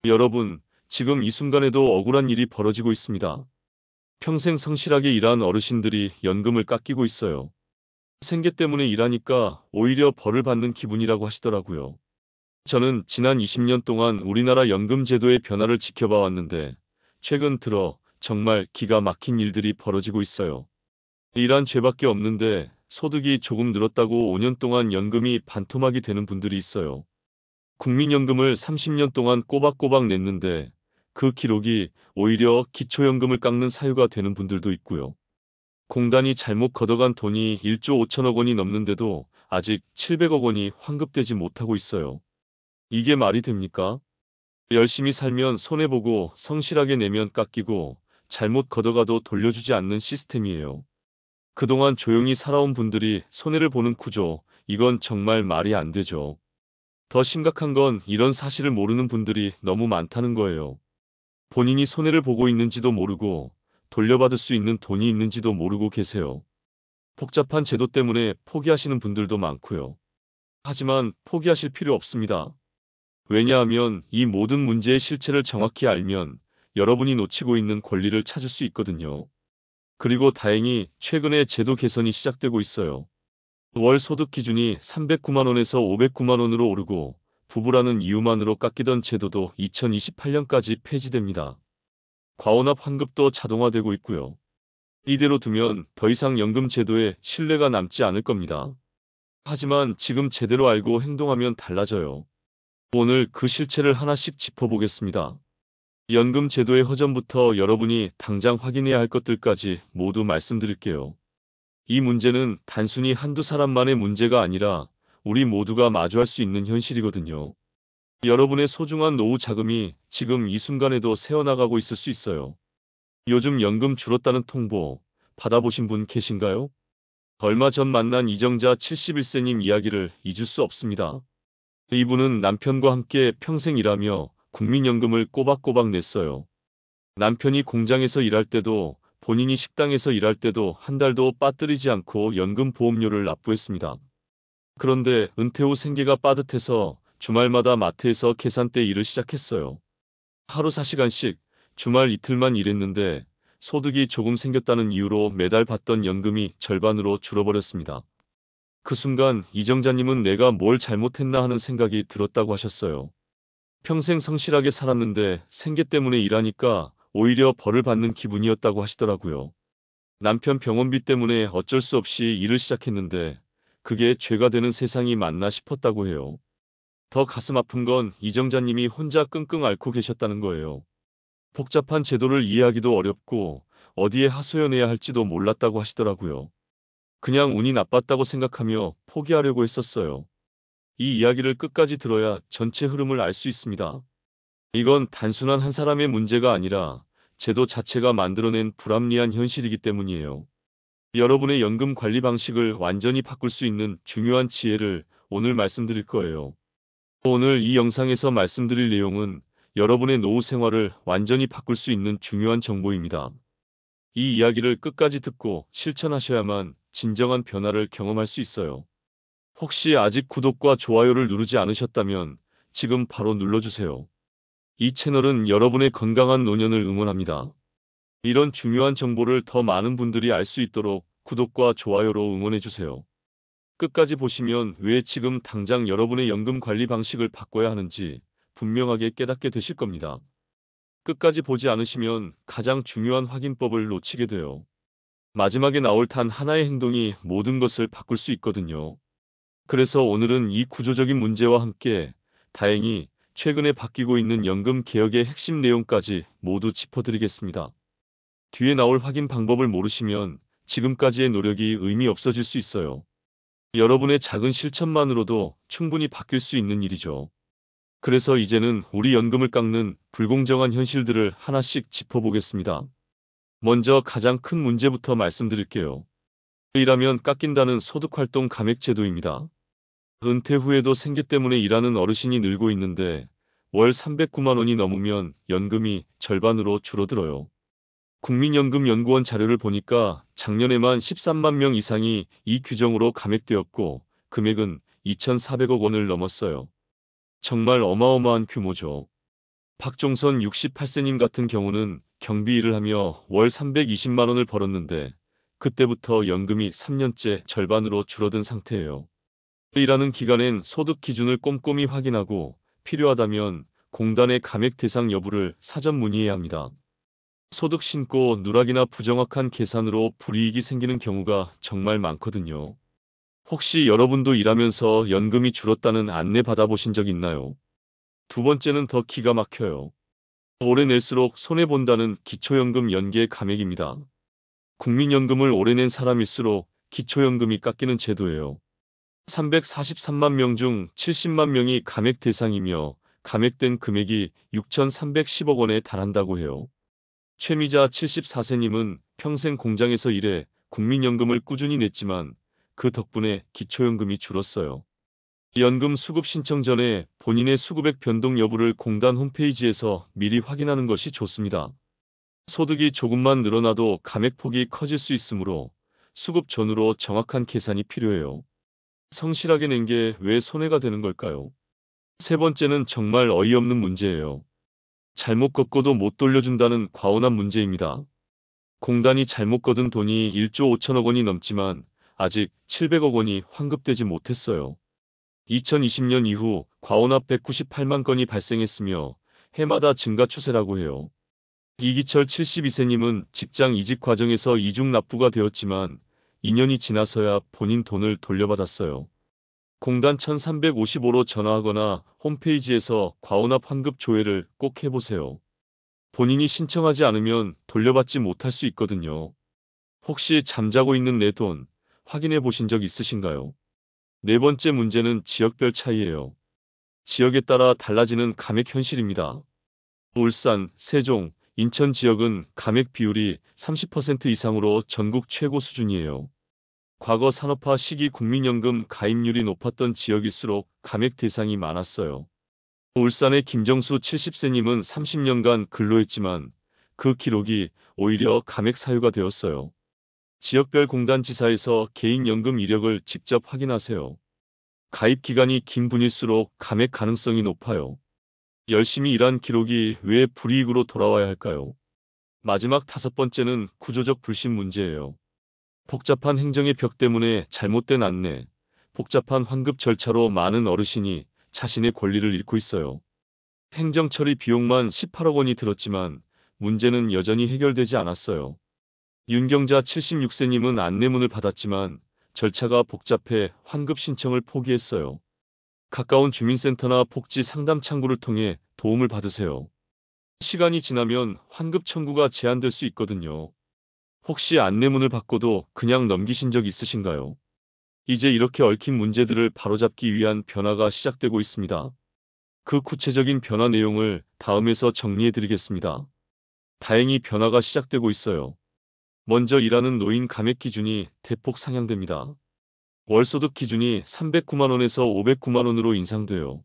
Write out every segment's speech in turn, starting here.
여러분, 지금 이 순간에도 억울한 일이 벌어지고 있습니다. 평생 성실하게 일한 어르신들이 연금을 깎이고 있어요. 생계 때문에 일하니까 오히려 벌을 받는 기분이라고 하시더라고요. 저는 지난 20년 동안 우리나라 연금 제도의 변화를 지켜봐 왔는데 최근 들어 정말 기가 막힌 일들이 벌어지고 있어요. 일한 죄밖에 없는데 소득이 조금 늘었다고 5년 동안 연금이 반토막이 되는 분들이 있어요. 국민연금을 30년 동안 꼬박꼬박 냈는데 그 기록이 오히려 기초연금을 깎는 사유가 되는 분들도 있고요. 공단이 잘못 걷어간 돈이 1조 5천억 원이 넘는데도 아직 700억 원이 환급되지 못하고 있어요. 이게 말이 됩니까? 열심히 살면 손해보고 성실하게 내면 깎이고 잘못 걷어가도 돌려주지 않는 시스템이에요. 그동안 조용히 살아온 분들이 손해를 보는 구조, 이건 정말 말이 안 되죠. 더 심각한 건 이런 사실을 모르는 분들이 너무 많다는 거예요. 본인이 손해를 보고 있는지도 모르고 돌려받을 수 있는 돈이 있는지도 모르고 계세요. 복잡한 제도 때문에 포기하시는 분들도 많고요. 하지만 포기하실 필요 없습니다. 왜냐하면 이 모든 문제의 실체를 정확히 알면 여러분이 놓치고 있는 권리를 찾을 수 있거든요. 그리고 다행히 최근에 제도 개선이 시작되고 있어요. 월 소득 기준이 309만 원에서 509만 원으로 오르고 부부라는 이유만으로 깎이던 제도도 2028년까지 폐지됩니다. 과원합 환급도 자동화되고 있고요. 이대로 두면 더 이상 연금 제도에 신뢰가 남지 않을 겁니다. 하지만 지금 제대로 알고 행동하면 달라져요. 오늘 그 실체를 하나씩 짚어보겠습니다. 연금 제도의 허점부터 여러분이 당장 확인해야 할 것들까지 모두 말씀드릴게요. 이 문제는 단순히 한두 사람만의 문제가 아니라 우리 모두가 마주할 수 있는 현실이거든요. 여러분의 소중한 노후 자금이 지금 이 순간에도 새어나가고 있을 수 있어요. 요즘 연금 줄었다는 통보 받아보신 분 계신가요? 얼마 전 만난 이정자 71세님 이야기를 잊을 수 없습니다. 이분은 남편과 함께 평생 일하며 국민연금을 꼬박꼬박 냈어요. 남편이 공장에서 일할 때도 본인이 식당에서 일할 때도 한 달도 빠뜨리지 않고 연금 보험료를 납부했습니다. 그런데 은퇴 후 생계가 빠듯해서 주말마다 마트에서 계산대 일을 시작했어요. 하루 4시간씩 주말 이틀만 일했는데 소득이 조금 생겼다는 이유로 매달 받던 연금이 절반으로 줄어버렸습니다. 그 순간 이정자님은 내가 뭘 잘못했나 하는 생각이 들었다고 하셨어요. 평생 성실하게 살았는데 생계 때문에 일하니까 오히려 벌을 받는 기분이었다고 하시더라고요. 남편 병원비 때문에 어쩔 수 없이 일을 시작했는데 그게 죄가 되는 세상이 맞나 싶었다고 해요. 더 가슴 아픈 건 이정자님이 혼자 끙끙 앓고 계셨다는 거예요. 복잡한 제도를 이해하기도 어렵고 어디에 하소연해야 할지도 몰랐다고 하시더라고요. 그냥 운이 나빴다고 생각하며 포기하려고 했었어요. 이 이야기를 끝까지 들어야 전체 흐름을 알 수 있습니다. 이건 단순한 한 사람의 문제가 아니라 제도 자체가 만들어낸 불합리한 현실이기 때문이에요. 여러분의 연금 관리 방식을 완전히 바꿀 수 있는 중요한 지혜를 오늘 말씀드릴 거예요. 오늘 이 영상에서 말씀드릴 내용은 여러분의 노후 생활을 완전히 바꿀 수 있는 중요한 정보입니다. 이 이야기를 끝까지 듣고 실천하셔야만 진정한 변화를 경험할 수 있어요. 혹시 아직 구독과 좋아요를 누르지 않으셨다면 지금 바로 눌러주세요. 이 채널은 여러분의 건강한 노년을 응원합니다. 이런 중요한 정보를 더 많은 분들이 알 수 있도록 구독과 좋아요로 응원해주세요. 끝까지 보시면 왜 지금 당장 여러분의 연금 관리 방식을 바꿔야 하는지 분명하게 깨닫게 되실 겁니다. 끝까지 보지 않으시면 가장 중요한 확인법을 놓치게 돼요. 마지막에 나올 단 하나의 행동이 모든 것을 바꿀 수 있거든요. 그래서 오늘은 이 구조적인 문제와 함께 다행히 최근에 바뀌고 있는 연금 개혁의 핵심 내용까지 모두 짚어드리겠습니다. 뒤에 나올 확인 방법을 모르시면 지금까지의 노력이 의미 없어질 수 있어요. 여러분의 작은 실천만으로도 충분히 바뀔 수 있는 일이죠. 그래서 이제는 우리 연금을 깎는 불공정한 현실들을 하나씩 짚어보겠습니다. 먼저 가장 큰 문제부터 말씀드릴게요. 일하면 깎인다는 소득활동 감액제도입니다. 은퇴 후에도 생계 때문에 일하는 어르신이 늘고 있는데 월 309만 원이 넘으면 연금이 절반으로 줄어들어요. 국민연금연구원 자료를 보니까 작년에만 13만 명 이상이 이 규정으로 감액되었고 금액은 2,400억 원을 넘었어요. 정말 어마어마한 규모죠. 박종선 68세님 같은 경우는 경비 일을 하며 월 320만 원을 벌었는데 그때부터 연금이 3년째 절반으로 줄어든 상태예요. 일하는 기간엔 소득 기준을 꼼꼼히 확인하고 필요하다면 공단의 감액 대상 여부를 사전 문의해야 합니다. 소득 신고 누락이나 부정확한 계산으로 불이익이 생기는 경우가 정말 많거든요. 혹시 여러분도 일하면서 연금이 줄었다는 안내 받아보신 적 있나요? 두 번째는 더 기가 막혀요. 오래 낼수록 손해본다는 기초연금 연계 감액입니다. 국민연금을 오래 낸 사람일수록 기초연금이 깎이는 제도예요. 343만 명 중 70만 명이 감액 대상이며 감액된 금액이 6,310억 원에 달한다고 해요. 최미자 74세님은 평생 공장에서 일해 국민연금을 꾸준히 냈지만 그 덕분에 기초연금이 줄었어요. 연금 수급 신청 전에 본인의 수급액 변동 여부를 공단 홈페이지에서 미리 확인하는 것이 좋습니다. 소득이 조금만 늘어나도 감액폭이 커질 수 있으므로 수급 전후로 정확한 계산이 필요해요. 성실하게 낸 게 왜 손해가 되는 걸까요? 세 번째는 정말 어이없는 문제예요. 잘못 걷고도 못 돌려준다는 과온한 문제입니다. 공단이 잘못 거둔 돈이 1조 5천억 원이 넘지만 아직 700억 원이 환급되지 못했어요. 2020년 이후 과온합 198만 건이 발생했으며 해마다 증가 추세라고 해요. 이기철 72세님은 직장 이직 과정에서 이중 납부가 되었지만 2년이 지나서야 본인 돈을 돌려받았어요. 공단 1355로 전화하거나 홈페이지에서 과온합 환급 조회를 꼭 해보세요. 본인이 신청하지 않으면 돌려받지 못할 수 있거든요. 혹시 잠자고 있는 내 돈 확인해 보신 적 있으신가요? 네 번째 문제는 지역별 차이예요. 지역에 따라 달라지는 감액 현실입니다. 울산, 세종, 인천 지역은 감액 비율이 30% 이상으로 전국 최고 수준이에요. 과거 산업화 시기 국민연금 가입률이 높았던 지역일수록 감액 대상이 많았어요. 울산의 김정수 70세님은 30년간 근로했지만 그 기록이 오히려 감액 사유가 되었어요. 지역별 공단지사에서 개인연금 이력을 직접 확인하세요. 가입 기간이 긴 분일수록 감액 가능성이 높아요. 열심히 일한 기록이 왜 불이익으로 돌아와야 할까요? 마지막 다섯 번째는 구조적 불신 문제예요. 복잡한 행정의 벽 때문에 잘못된 안내, 복잡한 환급 절차로 많은 어르신이 자신의 권리를 잃고 있어요. 행정 처리 비용만 18억 원이 들었지만 문제는 여전히 해결되지 않았어요. 윤경자 76세님은 안내문을 받았지만 절차가 복잡해 환급 신청을 포기했어요. 가까운 주민센터나 복지 상담 창구를 통해 도움을 받으세요. 시간이 지나면 환급 청구가 제한될 수 있거든요. 혹시 안내문을 받고도 그냥 넘기신 적 있으신가요? 이제 이렇게 얽힌 문제들을 바로잡기 위한 변화가 시작되고 있습니다. 그 구체적인 변화 내용을 다음에서 정리해 드리겠습니다. 다행히 변화가 시작되고 있어요. 먼저 일하는 노인 감액 기준이 대폭 상향됩니다. 월소득 기준이 309만 원에서 509만 원으로 인상돼요.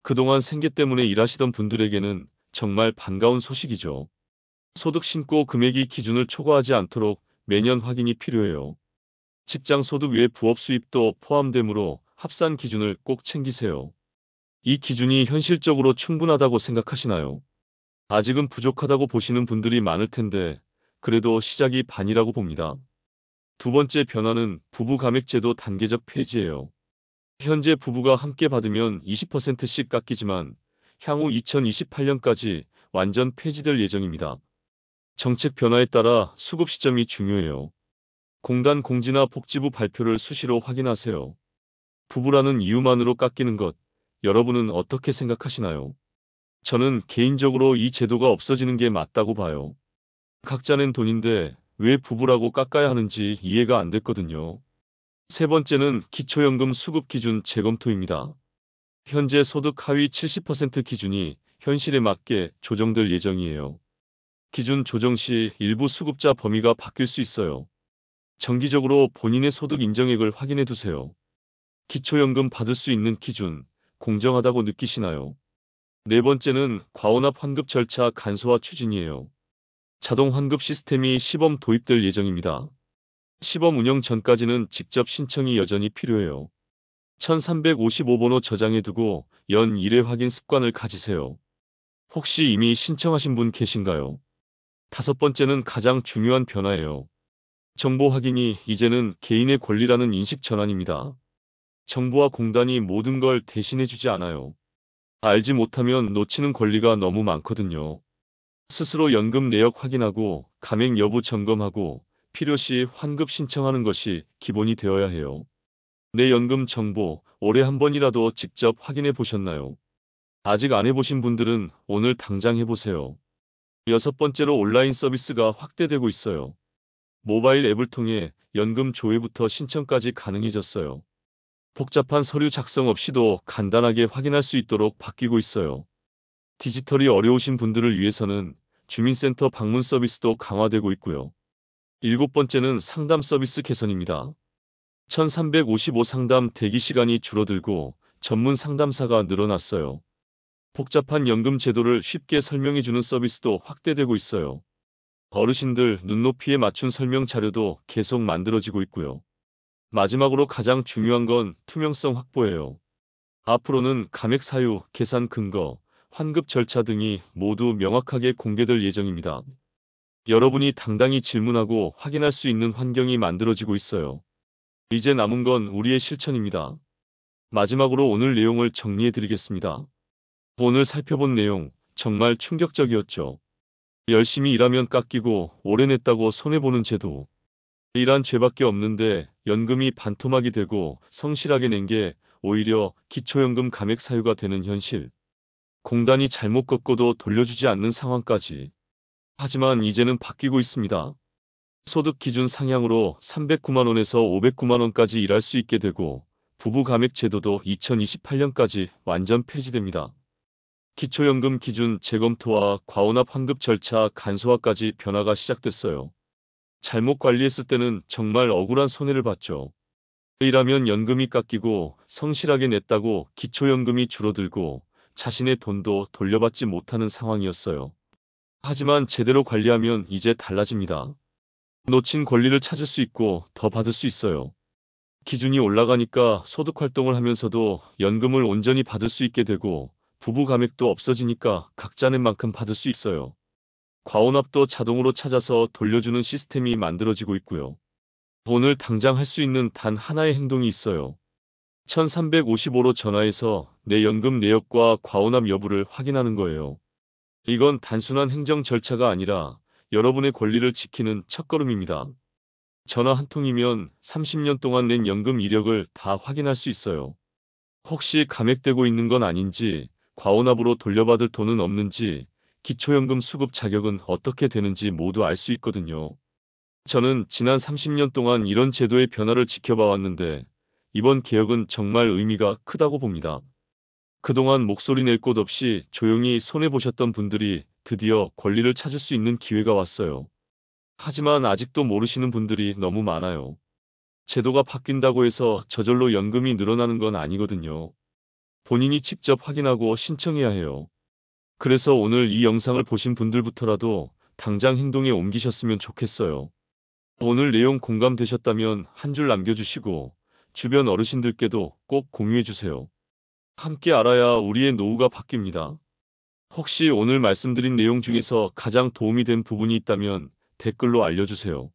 그동안 생계 때문에 일하시던 분들에게는 정말 반가운 소식이죠. 소득 신고 금액이 기준을 초과하지 않도록 매년 확인이 필요해요. 직장 소득 외 부업 수입도 포함되므로 합산 기준을 꼭 챙기세요. 이 기준이 현실적으로 충분하다고 생각하시나요? 아직은 부족하다고 보시는 분들이 많을 텐데 그래도 시작이 반이라고 봅니다. 두 번째 변화는 부부 감액제도 단계적 폐지예요. 현재 부부가 함께 받으면 20%씩 깎이지만 향후 2028년까지 완전 폐지될 예정입니다. 정책 변화에 따라 수급 시점이 중요해요. 공단 공지나 복지부 발표를 수시로 확인하세요. 부부라는 이유만으로 깎이는 것, 여러분은 어떻게 생각하시나요? 저는 개인적으로 이 제도가 없어지는 게 맞다고 봐요. 각자 낸 돈인데 왜 부부라고 깎아야 하는지 이해가 안 됐거든요. 세 번째는 기초연금 수급 기준 재검토입니다. 현재 소득 하위 70% 기준이 현실에 맞게 조정될 예정이에요. 기준 조정 시 일부 수급자 범위가 바뀔 수 있어요. 정기적으로 본인의 소득 인정액을 확인해 두세요. 기초연금 받을 수 있는 기준, 공정하다고 느끼시나요? 네 번째는 과온합 환급 절차 간소화 추진이에요. 자동 환급 시스템이 시범 도입될 예정입니다. 시범 운영 전까지는 직접 신청이 여전히 필요해요. 1355번호 저장해 두고 연 1회 확인 습관을 가지세요. 혹시 이미 신청하신 분 계신가요? 다섯 번째는 가장 중요한 변화예요. 정보 확인이 이제는 개인의 권리라는 인식 전환입니다. 정부와 공단이 모든 걸 대신해주지 않아요. 알지 못하면 놓치는 권리가 너무 많거든요. 스스로 연금 내역 확인하고 가맹 여부 점검하고 필요시 환급 신청하는 것이 기본이 되어야 해요. 내 연금 정보 올해 한 번이라도 직접 확인해 보셨나요? 아직 안 해보신 분들은 오늘 당장 해보세요. 여섯 번째로 온라인 서비스가 확대되고 있어요. 모바일 앱을 통해 연금 조회부터 신청까지 가능해졌어요. 복잡한 서류 작성 없이도 간단하게 확인할 수 있도록 바뀌고 있어요. 디지털이 어려우신 분들을 위해서는 주민센터 방문 서비스도 강화되고 있고요. 일곱 번째는 상담 서비스 개선입니다. 1355 상담 대기 시간이 줄어들고 전문 상담사가 늘어났어요. 복잡한 연금 제도를 쉽게 설명해주는 서비스도 확대되고 있어요. 어르신들 눈높이에 맞춘 설명 자료도 계속 만들어지고 있고요. 마지막으로 가장 중요한 건 투명성 확보예요. 앞으로는 감액 사유, 계산 근거, 환급 절차 등이 모두 명확하게 공개될 예정입니다. 여러분이 당당히 질문하고 확인할 수 있는 환경이 만들어지고 있어요. 이제 남은 건 우리의 실천입니다. 마지막으로 오늘 내용을 정리해 드리겠습니다. 오늘 살펴본 내용 정말 충격적이었죠. 열심히 일하면 깎이고 오래 냈다고 손해보는 제도. 일한 죄밖에 없는데 연금이 반토막이 되고 성실하게 낸 게 오히려 기초연금 감액 사유가 되는 현실. 공단이 잘못 걷고도 돌려주지 않는 상황까지. 하지만 이제는 바뀌고 있습니다. 소득 기준 상향으로 309만 원에서 509만 원까지 일할 수 있게 되고 부부 감액 제도도 2028년까지 완전 폐지됩니다. 기초연금 기준 재검토와 과원합 환급 절차 간소화까지 변화가 시작됐어요. 잘못 관리했을 때는 정말 억울한 손해를 봤죠. 일하면 연금이 깎이고 성실하게 냈다고 기초연금이 줄어들고 자신의 돈도 돌려받지 못하는 상황이었어요. 하지만 제대로 관리하면 이제 달라집니다. 놓친 권리를 찾을 수 있고 더 받을 수 있어요. 기준이 올라가니까 소득 활동을 하면서도 연금을 온전히 받을 수 있게 되고 부부 감액도 없어지니까 각자 낸 만큼 받을 수 있어요. 과원합도 자동으로 찾아서 돌려주는 시스템이 만들어지고 있고요. 오늘 당장 할 수 있는 단 하나의 행동이 있어요. 1355로 전화해서 내 연금 내역과 과원합 여부를 확인하는 거예요. 이건 단순한 행정 절차가 아니라 여러분의 권리를 지키는 첫걸음입니다. 전화 한 통이면 30년 동안 낸 연금 이력을 다 확인할 수 있어요. 혹시 감액되고 있는 건 아닌지, 과원합으로 돌려받을 돈은 없는지, 기초연금 수급 자격은 어떻게 되는지 모두 알 수 있거든요. 저는 지난 30년 동안 이런 제도의 변화를 지켜봐 왔는데 이번 개혁은 정말 의미가 크다고 봅니다. 그동안 목소리 낼 곳 없이 조용히 손해보셨던 분들이 드디어 권리를 찾을 수 있는 기회가 왔어요. 하지만 아직도 모르시는 분들이 너무 많아요. 제도가 바뀐다고 해서 저절로 연금이 늘어나는 건 아니거든요. 본인이 직접 확인하고 신청해야 해요. 그래서 오늘 이 영상을 보신 분들부터라도 당장 행동에 옮기셨으면 좋겠어요. 오늘 내용 공감되셨다면 한 줄 남겨주시고 주변 어르신들께도 꼭 공유해주세요. 함께 알아야 우리의 노후가 바뀝니다. 혹시 오늘 말씀드린 내용 중에서 가장 도움이 된 부분이 있다면 댓글로 알려주세요.